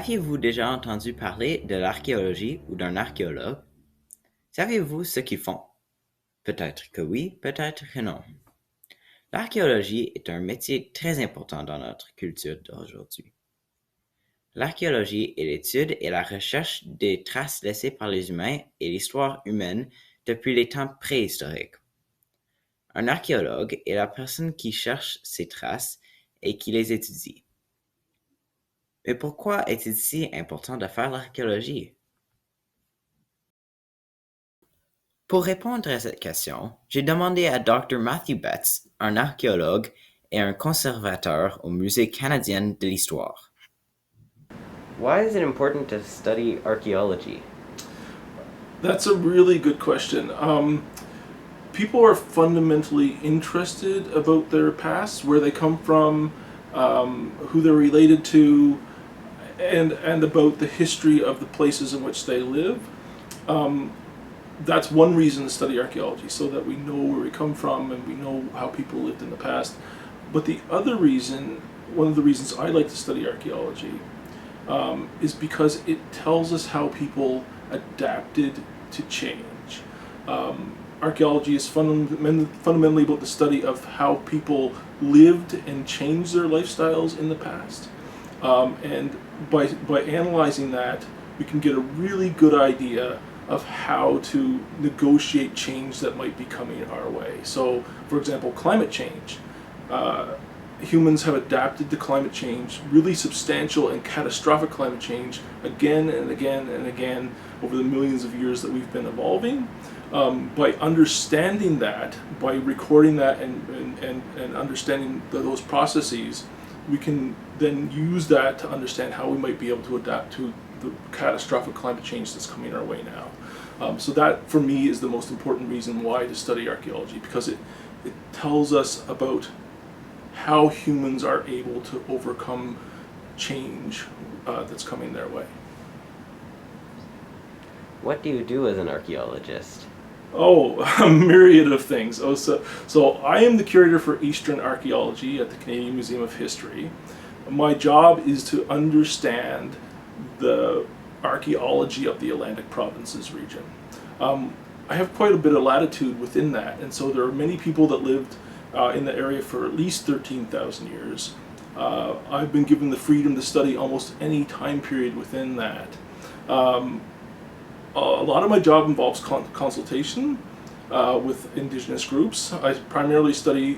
Aviez-vous déjà entendu parler de l'archéologie ou d'un archéologue? Savez-vous ce qu'ils font? Peut-être que oui, peut-être que non. L'archéologie est un métier très important dans notre culture d'aujourd'hui. L'archéologie est l'étude et la recherche des traces laissées par les humains et l'histoire humaine depuis les temps préhistoriques. Un archéologue est la personne qui cherche ces traces et qui les étudie. Mais pourquoi est-il si important de faire l'archéologie? Pour répondre à cette question, j'ai demandé à Dr. Matthew Betts, un archéologue et un conservateur au Musée Canadienne de l'Histoire. Why is it important to study archaeology? That's a really good question. People are fundamentally interested about their past, where they come from, who they're related to, and about the history of the places in which they live. That's one reason to study archaeology, so that we know where we come from and we know how people lived in the past. But the other reason, one of the reasons I like to study archaeology, is because it tells us how people adapted to change. Archaeology is fundamentally about the study of how people lived and changed their lifestyles in the past. And by analyzing that, we can get a really good idea of how to negotiate change that might be coming our way. So, for example, climate change. Humans have adapted to climate change, really substantial and catastrophic climate change, again and again and again over the millions of years that we've been evolving. By understanding that, by recording that and understanding those processes, we can then use that to understand how we might be able to adapt to the catastrophic climate change that's coming our way now. So that, for me, is the most important reason why to study archaeology, because it tells us about how humans are able to overcome change that's coming their way. What do you do as an archaeologist? Oh, a myriad of things. So I am the curator for Eastern Archaeology at the Canadian Museum of History. My job is to understand the archaeology of the Atlantic Provinces region. I have quite a bit of latitude within that, and so there are many people that lived in the area for at least 13,000 years. I've been given the freedom to study almost any time period within that. A lot of my job involves consultation with Indigenous groups. I primarily study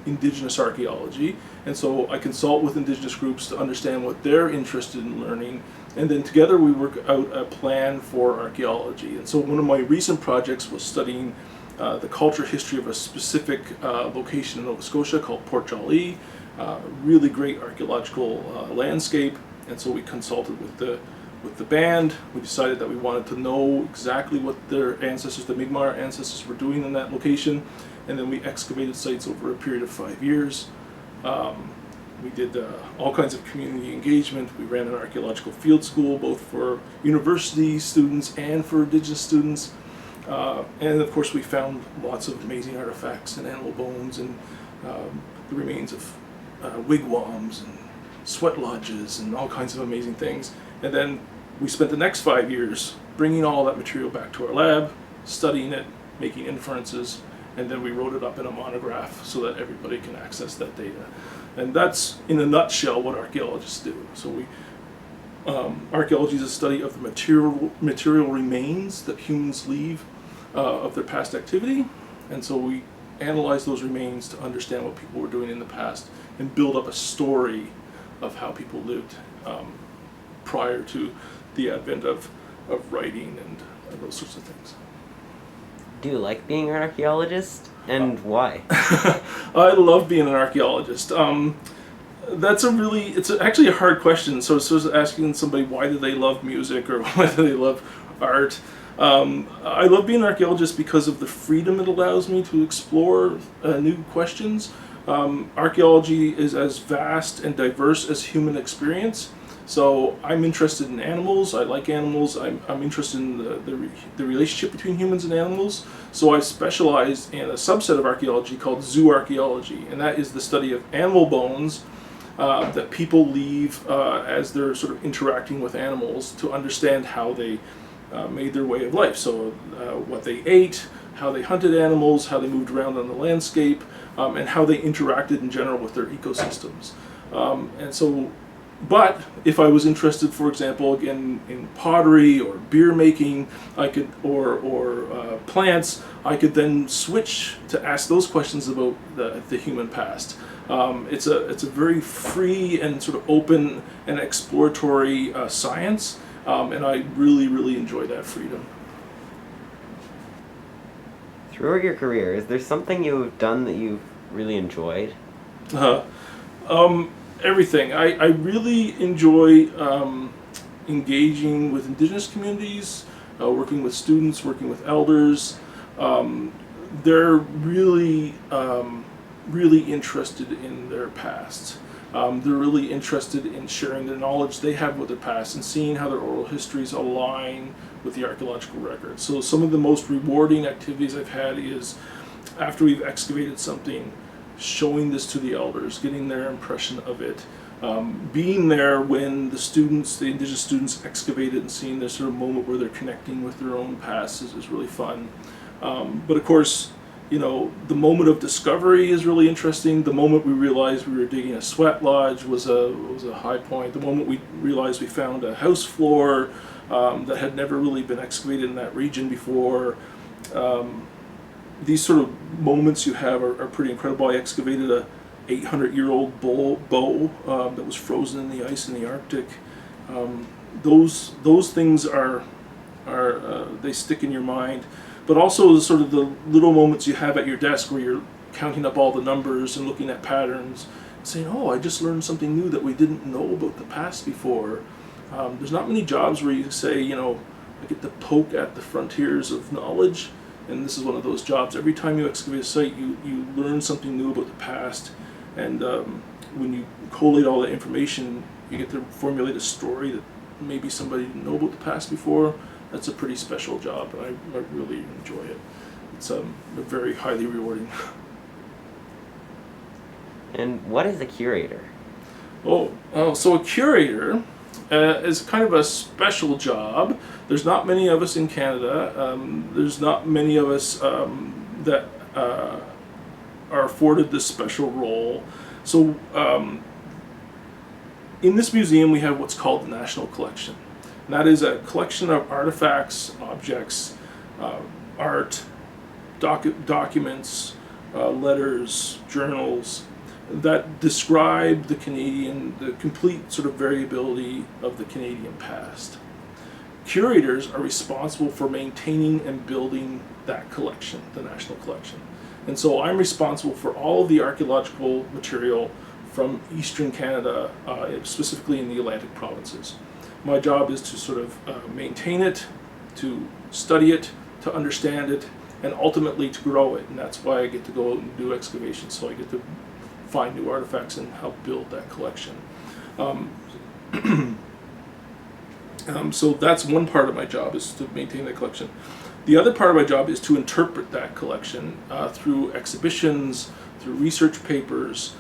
Indigenous archaeology, and so I consult with Indigenous groups to understand what they're interested in learning, and then together we work out a plan for archaeology. And so one of my recent projects was studying the culture history of a specific location in Nova Scotia called Port Jolly, really great archaeological landscape, and so we consulted with the band. We decided that we wanted to know exactly what their ancestors, the Mi'kmaq ancestors, were doing in that location, and then we excavated sites over a period of 5 years. We did all kinds of community engagement. We ran an archaeological field school, both for university students and for Indigenous students. And of course we found lots of amazing artifacts and animal bones and the remains of wigwams and sweat lodges and all kinds of amazing things. And then we spent the next 5 years bringing all that material back to our lab, studying it, making inferences, and then we wrote it up in a monograph so that everybody can access that data. And that's, in a nutshell, what archaeologists do. So archaeology is a study of the material remains that humans leave of their past activity, and so we analyze those remains to understand what people were doing in the past and build up a story of how people lived prior to the advent of writing and those sorts of things. Do you like being an archaeologist, and why? I love being an archaeologist. It's actually a hard question. So it's sort of asking somebody why do they love music or why do they love art. I love being an archaeologist because of the freedom it allows me to explore new questions. Archaeology is as vast and diverse as human experience. So I'm interested in animals. I like animals. I'm interested in the relationship between humans and animals. So I've specialized in a subset of archaeology called zooarchaeology, and that is the study of animal bones that people leave as they're sort of interacting with animals to understand how they made their way of life. So what they ate, how they hunted animals, how they moved around on the landscape, and how they interacted in general with their ecosystems. But if I was interested, for example, again in pottery or beer making, I could, or plants, I could then switch to ask those questions about the human past. It's a very free and sort of open and exploratory science, and I really enjoy that freedom. Throughout your career, is there something you've done that you've really enjoyed? Everything. I really enjoy engaging with Indigenous communities, working with students, working with elders. They're really interested in their past. They're really interested in sharing the knowledge they have with their past and seeing how their oral histories align with the archaeological record. So some of the most rewarding activities I've had is after we've excavated something, showing this to the elders, getting their impression of it, being there when the Indigenous students excavate it and seeing this sort of moment where they're connecting with their own past is really fun. But of course, the moment of discovery is really interesting. The moment we realized we were digging a sweat lodge was a high point. The moment we realized we found a house floor that had never really been excavated in that region before. These sort of moments you have are pretty incredible. I excavated a 800-year-old bow that was frozen in the ice in the Arctic. Those things are they stick in your mind. But also sort of the little moments you have at your desk where you're counting up all the numbers and looking at patterns, saying, "Oh, I just learned something new that we didn't know about the past before." There's not many jobs where you say, I get to poke at the frontiers of knowledge. And this is one of those jobs. Every time you excavate a site, you learn something new about the past. And when you collate all that information, you get to formulate a story that maybe somebody didn't know about the past before. That's a pretty special job, and I really enjoy it. It's very highly rewarding. And what is a curator? So a curator is kind of a special job. There's not many of us in Canada. There's not many of us that are afforded this special role. So in this museum we have what's called the National Collection. And that is a collection of artifacts, objects, art, documents, letters, journals, that describe the complete sort of variability of the Canadian past. Curators are responsible for maintaining and building that collection, the National Collection. And so I'm responsible for all of the archaeological material from Eastern Canada, specifically in the Atlantic provinces. My job is to sort of maintain it, to study it, to understand it, and ultimately to grow it. And that's why I get to go out and do excavations, so I get to find new artifacts and help build that collection. So that's one part of my job, is to maintain the collection. The other part of my job is to interpret that collection through exhibitions, through research papers,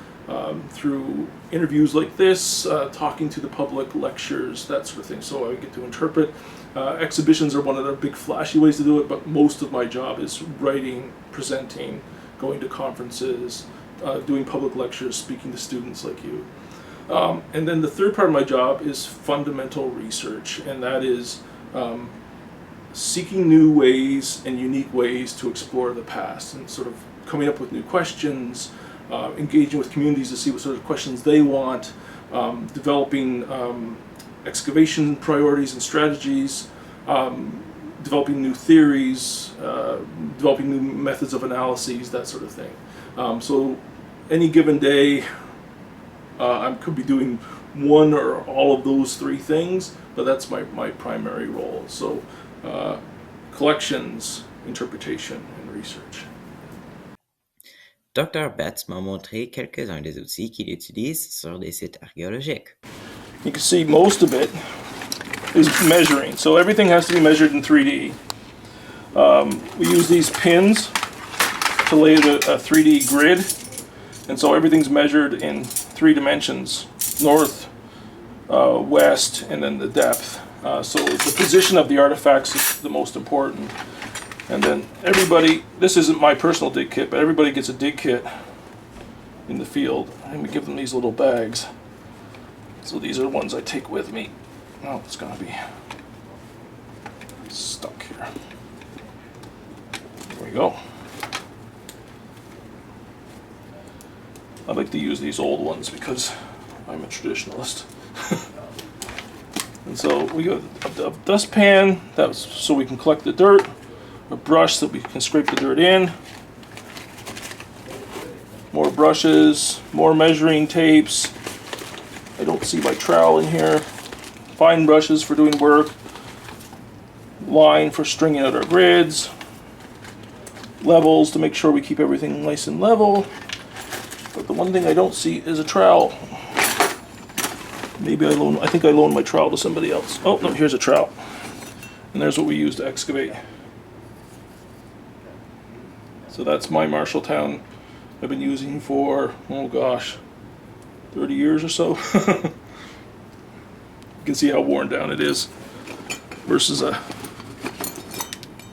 through interviews like this, talking to the public, lectures, that sort of thing. So I get to interpret. Exhibitions are one of the big flashy ways to do it, but most of my job is writing, presenting, going to conferences, doing public lectures, speaking to students like you. And then the third part of my job is fundamental research, and that is seeking new ways and unique ways to explore the past, and sort of coming up with new questions, engaging with communities to see what sort of questions they want, developing excavation priorities and strategies, developing new theories, developing new methods of analyses, that sort of thing. So any given day, I could be doing one or all of those three things, but that's my primary role. So collections, interpretation, and research. Dr. Betts m'a montré quelques-uns des outils qu'il utilise sur des sites archéologiques. You can see most of it is measuring. So everything has to be measured in 3D. We use these pins to lay a 3D grid, and so everything's measured in 3 dimensions. north, west, and then the depth. So the position of the artifacts is the most important. And then everybody, this isn't my personal dig kit, but everybody gets a dig kit in the field. And we give them these little bags. So these are the ones I take with me. Oh, it's gonna be stuck here. There we go. I like to use these old ones because I'm a traditionalist. And so we got a dustpan, that's so we can collect the dirt, a brush so we can scrape the dirt in, more brushes, more measuring tapes. I don't see my trowel in here. Fine brushes for doing work, line for stringing out our grids, levels to make sure we keep everything nice and level. But the one thing I don't see is a trowel. Maybe I think I loaned my trowel to somebody else. Oh, no, here's a trowel. And there's what we use to excavate. So that's my Marshalltown I've been using for, oh gosh, 30 years or so. You can see how worn down it is versus a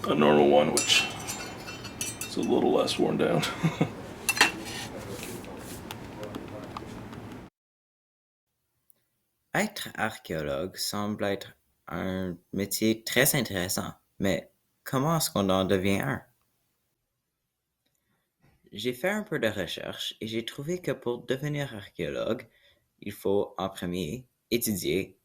normal one, which is a little less worn down. Être archéologue semble être un métier très intéressant, mais comment est-ce qu'on en devient un? J'ai fait un peu de recherche et j'ai trouvé que pour devenir archéologue, il faut en premier étudier.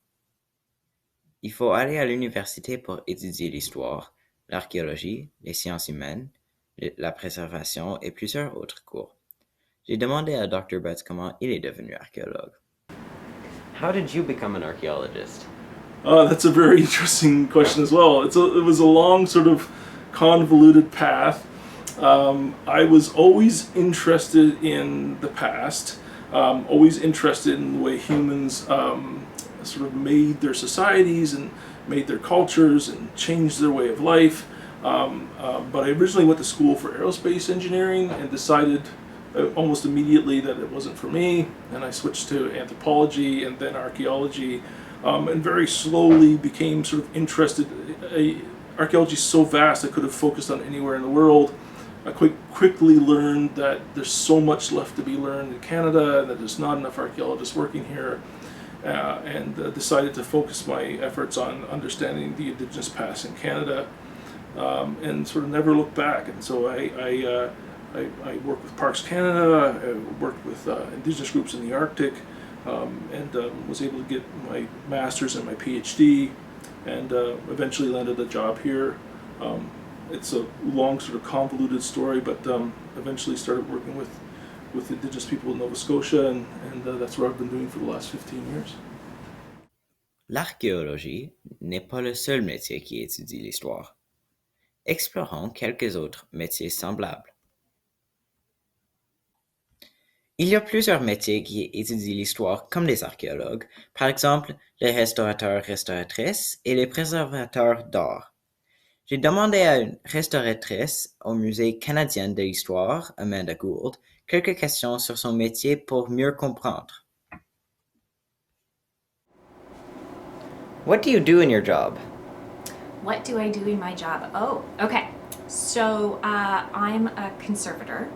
Il faut aller à l'université pour étudier l'histoire, l'archéologie, les sciences humaines, la préservation et plusieurs autres cours. J'ai demandé à Dr. Betts comment il est devenu archéologue. How did you become an archaeologist? That's a very interesting question as well. It was a long, sort of convoluted path. I was always interested in the past, always interested in the way humans sort of made their societies and made their cultures and changed their way of life. But I originally went to school for aerospace engineering and decided almost immediately that it wasn't for me, and I switched to anthropology and then archaeology, and very slowly became sort of interested. Archaeology is so vast I could have focused on anywhere in the world. I quickly learned that there's so much left to be learned in Canada, that there's not enough archaeologists working here, and decided to focus my efforts on understanding the Indigenous past in Canada, and sort of never look back. And so I worked with Parks Canada, I worked with Indigenous groups in the Arctic, and was able to get my master's and my PhD, and eventually landed a job here. It's a long, sort of convoluted story, but eventually started working with Indigenous people in Nova Scotia, and that's what I've been doing for the last 15 years. L'archéologie n'est pas le seul métier qui étudie l'histoire. Explorons quelques autres métiers semblables. Il y a plusieurs métiers qui étudient l'histoire comme les archéologues, par exemple les restaurateurs-restauratrices et les préservateurs d'art. J'ai demandé à une restauratrice au Musée Canadienne de l'histoire, Amanda Gould, quelques questions sur son métier pour mieux comprendre. What do you do in your job? What do I do in my job? Oh, okay. So I'm a conservator.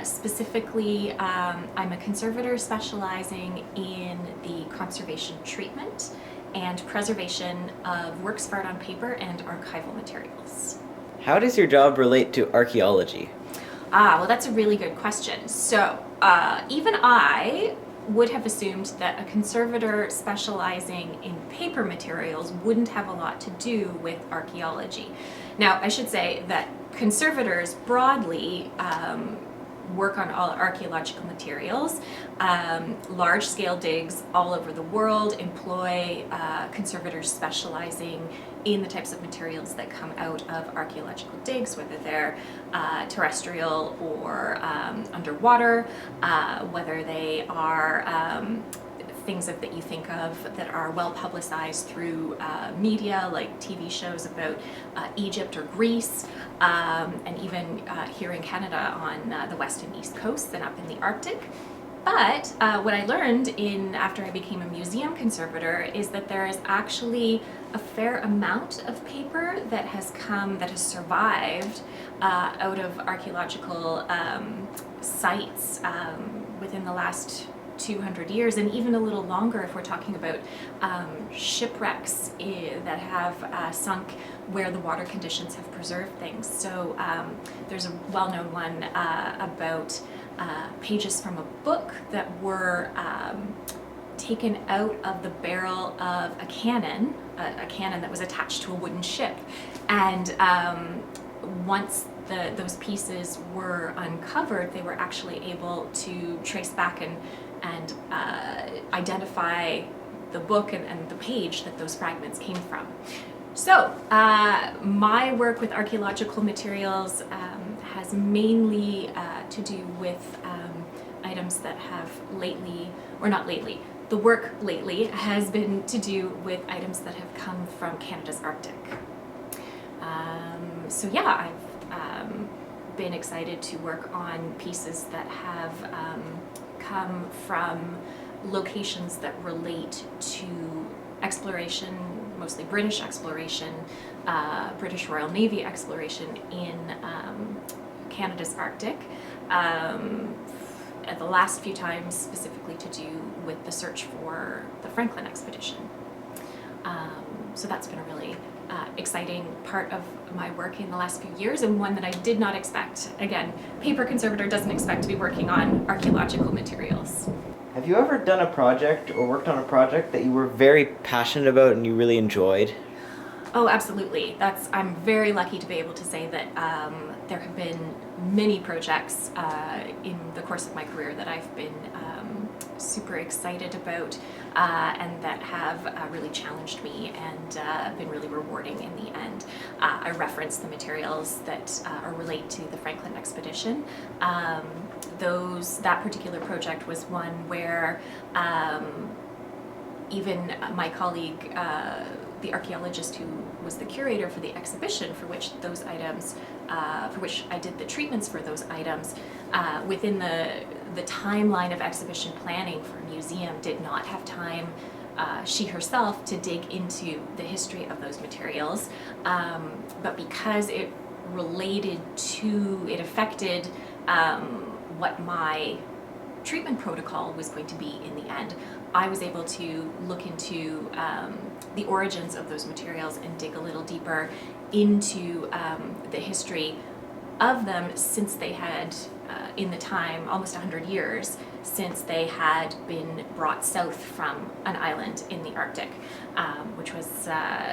Specifically, I'm a conservator specializing in the conservation, treatment, and preservation of works of art on paper and archival materials. How does your job relate to archaeology? Well, that's a really good question. So even I would have assumed that a conservator specializing in paper materials wouldn't have a lot to do with archaeology. Now, I should say that conservators broadly work on all archaeological materials. Large-scale digs all over the world employ conservators specializing in the types of materials that come out of archaeological digs, whether they're terrestrial or underwater, whether they are things that you think of that are well publicized through media, like TV shows about Egypt or Greece, and even here in Canada on the west and east coasts and up in the Arctic. But what I learned after I became a museum conservator is that there is actually a fair amount of paper that has survived out of archaeological sites within the last 200 years, and even a little longer if we're talking about shipwrecks that have sunk where the water conditions have preserved things. So there's a well-known one about pages from a book that were taken out of the barrel of a cannon that was attached to a wooden ship. And once those pieces were uncovered, they were actually able to trace back and identify the book and the page that those fragments came from. So my work with archaeological materials has mainly to do with items that have the work lately has been to do with items that have come from Canada's Arctic. So yeah, I've been excited to work on pieces that have come from locations that relate to exploration, mostly British exploration, British Royal Navy exploration in Canada's Arctic. At the last few times specifically to do with the search for the Franklin expedition. So that's been a really exciting part of my work in the last few years, and one that I did not expect. Again, paper conservator doesn't expect to be working on archaeological materials. Have you ever done a project or worked on a project that you were very passionate about and you really enjoyed? Oh, absolutely. I'm very lucky to be able to say that there have been many projects in the course of my career that I've been super excited about and that have really challenged me and been really rewarding in the end. I referenced the materials that relate to the Franklin expedition. That particular project was one where even my colleague, the archaeologist who was the curator for the exhibition for which those items, for which I did the treatments for those items, within the timeline of exhibition planning for a museum, did not have time, she herself, to dig into the history of those materials. But because it affected what my treatment protocol was going to be in the end, I was able to look into the origins of those materials and dig a little deeper into the history of them, since they had, in the time, almost 100 years, since they had been brought south from an island in the Arctic, which was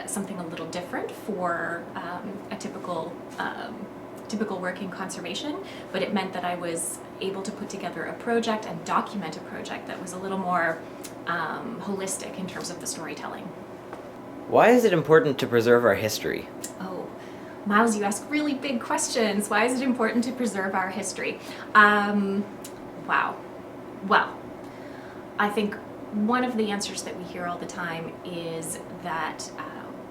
something a little different for a typical work in conservation, but it meant that I was able to put together a project and document a project that was a little more holistic in terms of the storytelling. Why is it important to preserve our history? Oh, Miles, you ask really big questions. Why is it important to preserve our history? Wow. Well, I think one of the answers that we hear all the time is that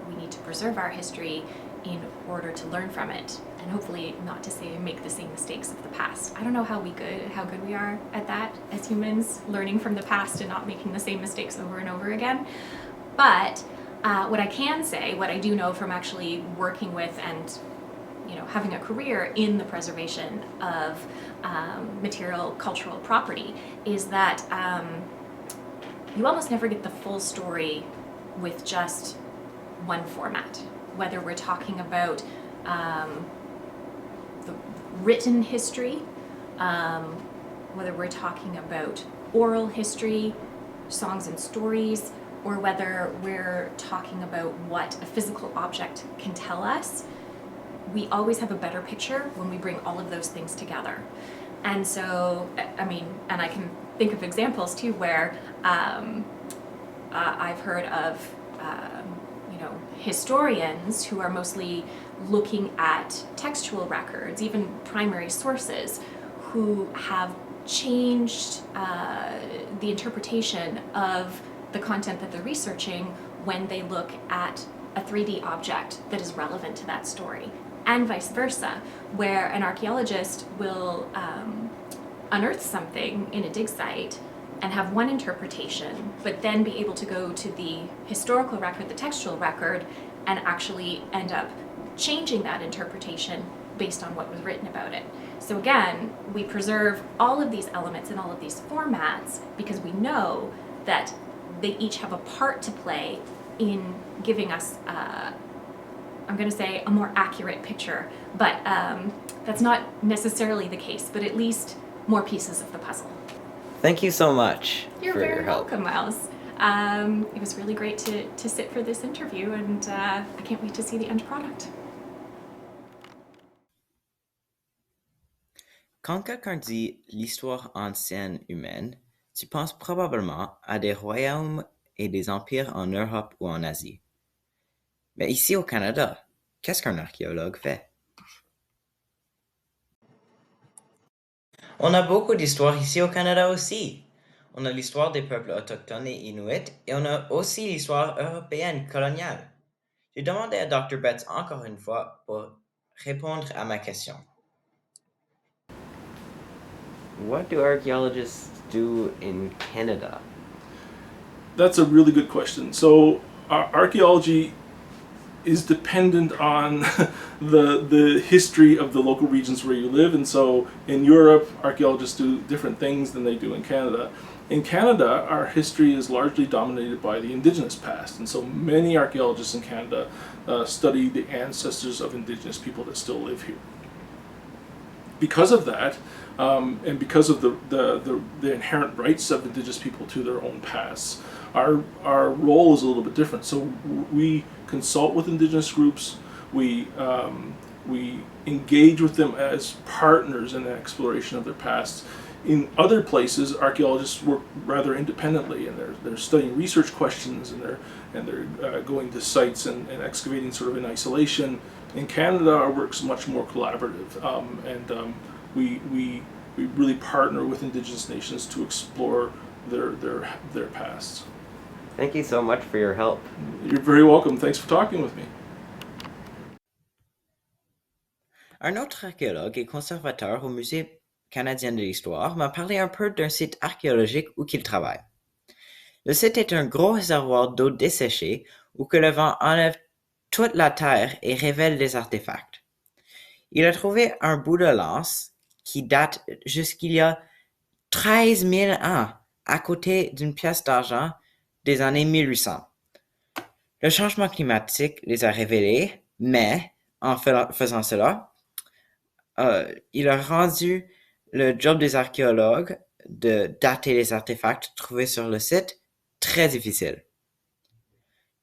we need to preserve our history in order to learn from it, and hopefully not to make the same mistakes of the past. I don't know how good we are at that as humans, learning from the past and not making the same mistakes over and over again. But what I can say, what I do know from actually working with and having a career in the preservation of material cultural property, is that you almost never get the full story with just one format. Whether we're talking about the written history, whether we're talking about oral history, songs and stories, or whether we're talking about what a physical object can tell us, we always have a better picture when we bring all of those things together. And so, and I can think of examples too where I've heard of historians who are mostly looking at textual records, even primary sources, who have changed the interpretation of the content that they're researching when they look at a 3D object that is relevant to that story, and vice versa, where an archaeologist will unearth something in a dig site and have one interpretation, but then be able to go to the historical record, the textual record, and actually end up changing that interpretation based on what was written about it. So again, we preserve all of these elements in all of these formats because we know that they each have a part to play in giving us, I'm going to say, a more accurate picture, but that's not necessarily the case, but at least more pieces of the puzzle. Thank you so much You're for very your help. welcome, Miles. It was really great to sit for this interview, and I can't wait to see the end product. Quand quelqu'un dit l'histoire ancienne humaine, tu penses probablement à des royaumes et des empires en Europe ou en Asie. Mais ici au Canada, qu'est-ce qu'un archéologue fait? On a beaucoup d'histoires ici au Canada aussi. On a l'histoire des peuples autochtones et inuits et on a aussi l'histoire européenne coloniale. J'ai demandé à Dr. Betts encore une fois pour répondre à ma question. What do archaeologists do in Canada? That's a really good question. So, archaeology is dependent on the history of the local regions where you live, and so in Europe, archaeologists do different things than they do in Canada. In Canada, our history is largely dominated by the Indigenous past, and so many archaeologists in Canada study the ancestors of Indigenous people that still live here. Because of that, and because of the inherent rights of Indigenous people to their own pasts, our role is a little bit different. So we consult with Indigenous groups, we engage with them as partners in the exploration of their pasts. In other places, archaeologists work rather independently, and they're studying research questions, and they're going to sites and excavating sort of in isolation. In Canada, our work's much more collaborative, and we really partner with Indigenous nations to explore their pasts. Thank you so much for your help. You're very welcome. Thanks for talking with me. Un autre archéologue et conservateur au Musée Canadienne de l'Histoire m'a parlé un peu d'un site archéologique où il travaille. Le site est un gros réservoir d'eau desséchée où que le vent enlève toute la terre et révèle des artefacts. Il a trouvé un bout de lance qui date jusqu'il y a 13 000 ans à côté d'une pièce d'argent des années 1800. Le changement climatique les a révélés, mais en faisant cela, il a rendu le job des archéologues de dater les artefacts trouvés sur le site très difficile.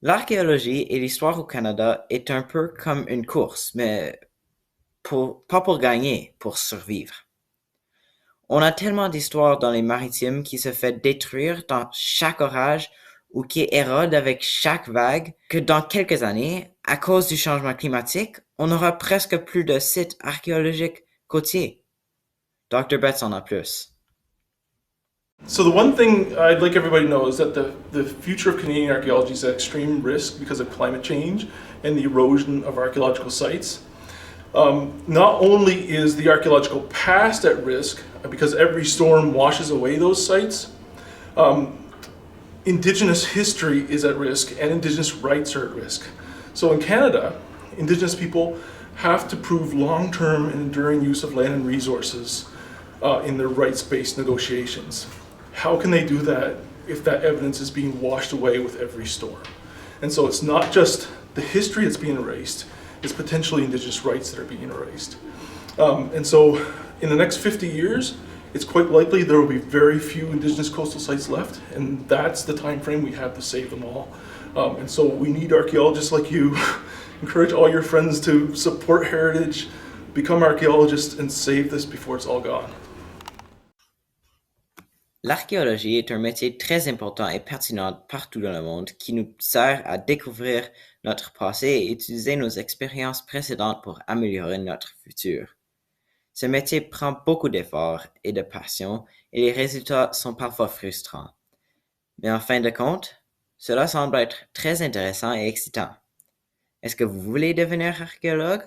L'archéologie et l'histoire au Canada est un peu comme une course, mais pas pour gagner, pour survivre. On a tellement d'histoires dans les maritimes qui se fait détruire dans chaque orage ou qui érode avec chaque vague que dans quelques années, à cause du changement climatique, on aura presque plus de sites archéologiques côtiers. Dr. Betts en a plus. So the one thing I'd like everybody to know is that the future of Canadian archaeology is at extreme risk because of climate change and the erosion of archaeological sites. Not only is the archaeological past at risk, because every storm washes away those sites, Indigenous history is at risk and Indigenous rights are at risk. So in Canada, Indigenous people have to prove long-term and enduring use of land and resources in their rights-based negotiations. How can they do that if that evidence is being washed away with every storm? And so it's not just the history that's being erased, it's potentially Indigenous rights that are being erased. And so in the next 50 years, it's quite likely there will be very few Indigenous coastal sites left, and that's the time frame we have to save them all. And so we need archaeologists like you. Encourage all your friends to support heritage, become archaeologists, and save this before it's all gone. L'archéologie est un métier très important et pertinent partout dans le monde qui nous sert à découvrir notre passé et utiliser nos expériences précédentes pour améliorer notre futur. Ce métier prend beaucoup d'efforts et de passion et les résultats sont parfois frustrants. Mais en fin de compte, cela semble être très intéressant et excitant. Est-ce que vous voulez devenir archéologue?